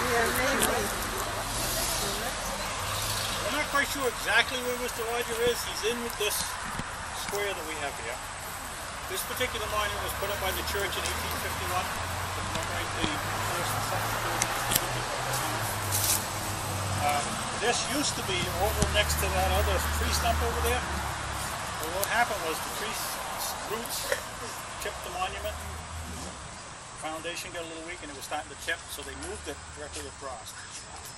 maybe. We're not quite sure exactly where Mr. Roger is. He's in with this square that we have here. This particular monument was put up by the church in 1851 to commemorate the first and second this used to be over next to that other tree stump over there. But what happened was the tree roots chipped the monument. The foundation got a little weak and it was starting to chip, so they moved it directly across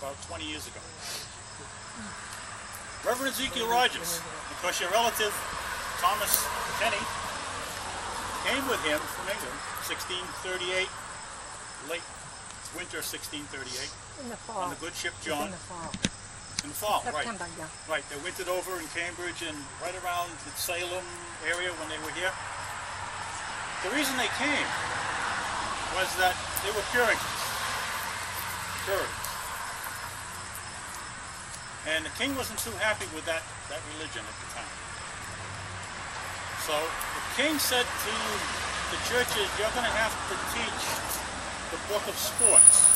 about 20 years ago. Reverend Ezekiel Rogers, because your relative Thomas Kenny came with him from England, 1638, late winter 1638, in the fall. on the good ship John. In the fall. In the fall, September, right. yeah. Right, they wintered over in Cambridge and right around the Salem area when they were here. The reason they came was that they were Puritans. And the king wasn't too happy with that religion at the time. So the king said to the churches, you're going to have to teach the book of sports.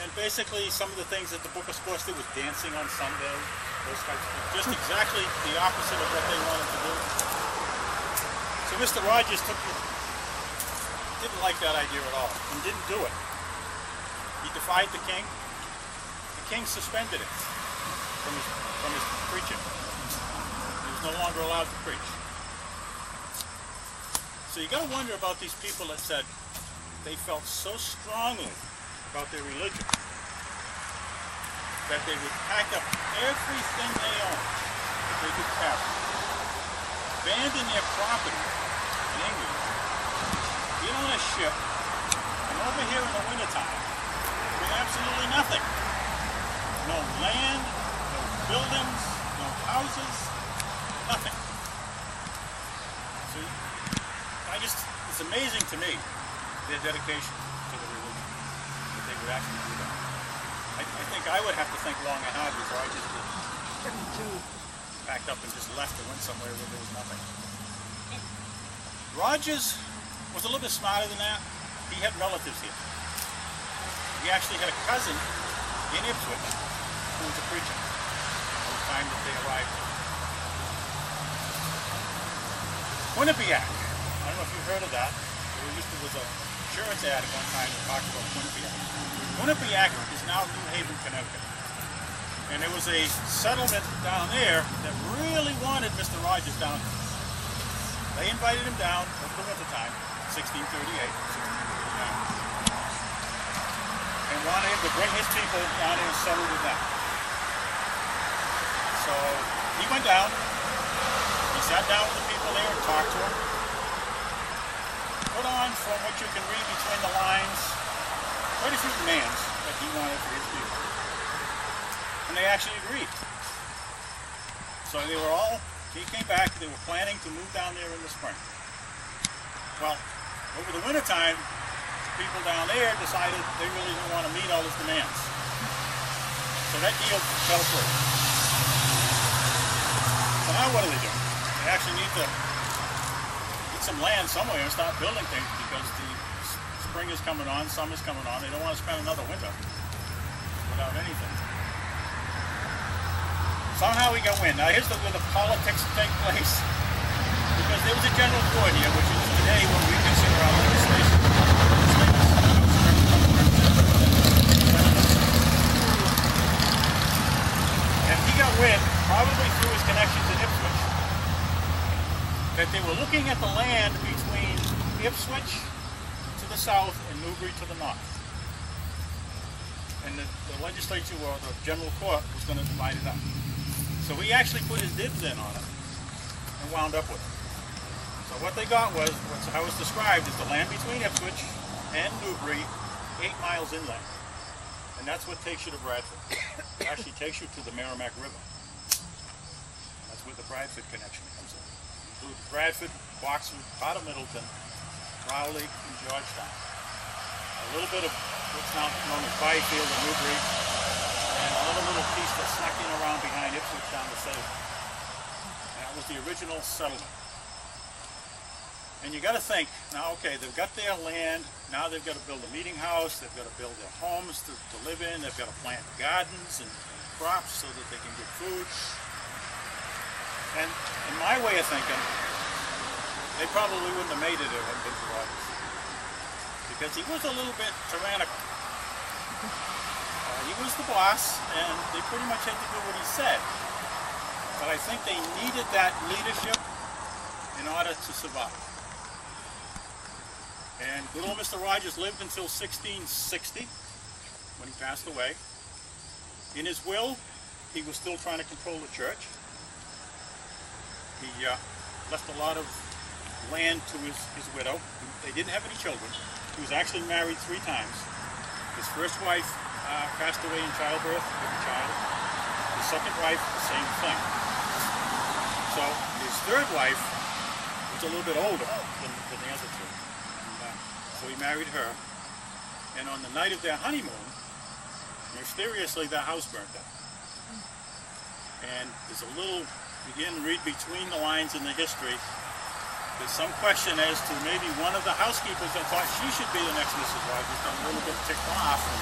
And basically some of the things that the book of sports did was dancing on Sunday, those types of things. Just exactly the opposite of what they wanted to do. So Mr. Rogers didn't like that idea at all and didn't do it. He defied the king. The king suspended him from his preaching. He was no longer allowed to preach. So you got to wonder about these people that said they felt so strongly about their religion that they would pack up everything they owned that they could carry, abandon their property in England, get on a ship, and over here in the wintertime with absolutely nothing. No land, no buildings, no houses, nothing. So it's amazing to me, their dedication to the religion, that they would actually do that. I think I would have to think long and hard before I just packed up and just left and went somewhere where there was nothing. Rogers was a little bit smarter than that. He had relatives here. He actually had a cousin in Ipswich who was a preacher at the time that they arrived. Quinnipiac. I don't know if you've heard of that. There was a insurance ad at one time that talked about Quinnipiac. Quinnipiac is now New Haven, Connecticut. And there was a settlement down there that really wanted Mr. Rogers down here. They invited him down over the winter time, 1638, 1639, and wanted him to bring his people down here and settle with them. So he went down, he sat down with the people there and talked to them, put on, from what you can read between the lines, quite a few demands that he wanted for his people. And they actually agreed. So they were all, he came back, they were planning to move down there in the spring. Well, over the winter time, people down there decided they really didn't want to meet all his demands. So that deal fell through. So now what do? They actually need to get some land somewhere and start building things because the spring is coming on, summer's coming on. They don't want to spend another winter without anything. Somehow we go in. Now here's where the politics take place. Because there was a general court here, which is today what we consider our legislation. And he got wind, probably through his connections in Ipswich, that they were looking at the land between Ipswich to the south and Newbury to the north. And the legislature, or the general court, was going to divide it up. So he actually put his dibs in on it and wound up with it. So what they got was, how it's described, is the land between Ipswich and Newbury, 8 miles inland. And that's what takes you to Bradford. It actually takes you to the Merrimack River. That's where the Bradford connection comes in. Include Bradford, Boxford, part of Middleton, Rowley, and Georgetown. A little bit of what's now known as Byfield and Newbury, and another little piece that snuck in around behind Ipswich down to Salem. And that was the original settlement. And you got to think, now okay, they've got their land, now they've got to build a meeting house, they've got to build their homes to live in, they've got to plant gardens and crops so that they can get food. And in my way of thinking, they probably wouldn't have made it if it hadn't been for Rogers. Because he was a little bit tyrannical. He was the boss, and they pretty much had to do what he said. But I think they needed that leadership in order to survive. And good old Mr. Rogers lived until 1660, when he passed away. In his will, he was still trying to control the church. He left a lot of land to his widow. They didn't have any children. He was actually married 3 times. His first wife passed away in childbirth with a child. His second wife, the same thing. So his third wife was a little bit older than the other 2. And, so he married her. And on the night of their honeymoon, mysteriously their house burnt down. And there's a little, begin to read between the lines in the history. There's some question as to maybe one of the housekeepers that thought she should be the next Mrs. Rogers got a little bit ticked off and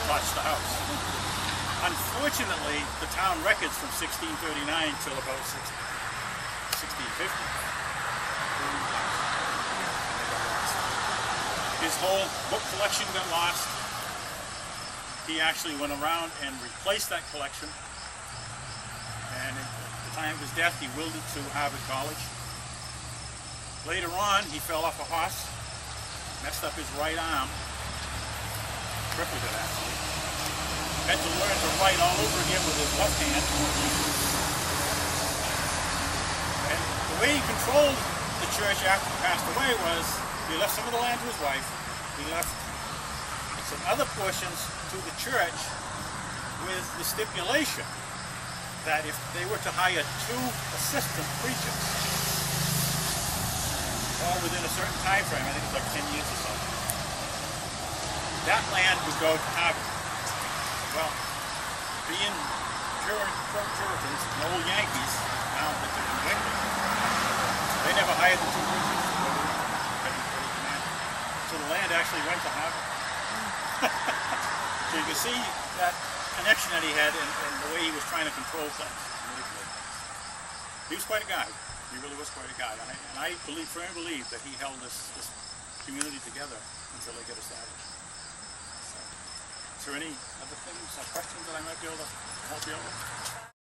touched the house. Unfortunately, the town records from 1639 till about 1650. His whole book collection got lost. He actually went around and replaced that collection. And at the time of his death, he willed it to Harvard College. Later on, he fell off a horse, messed up his right arm, crippled it actually. Had to learn to write all over again with his left hand. And the way he controlled the church after he passed away was, he left some of the land to his wife, he left some other portions to the church with the stipulation that if they were to hire 2 assistant preachers, all within a certain time frame, I think it's like 10 years or so, that land would go to Harvard. Well, being Puritans and old Yankees, now that they're in New England, they never hired the 2 preachers. So the land actually went to Harvard. So you can see that connection that he had and the way he was trying to control things. He was quite a guy. He really was quite a guy, and I firmly believe that he held this community together until they get established. So, is there any other things or questions that I might be able to help you out with?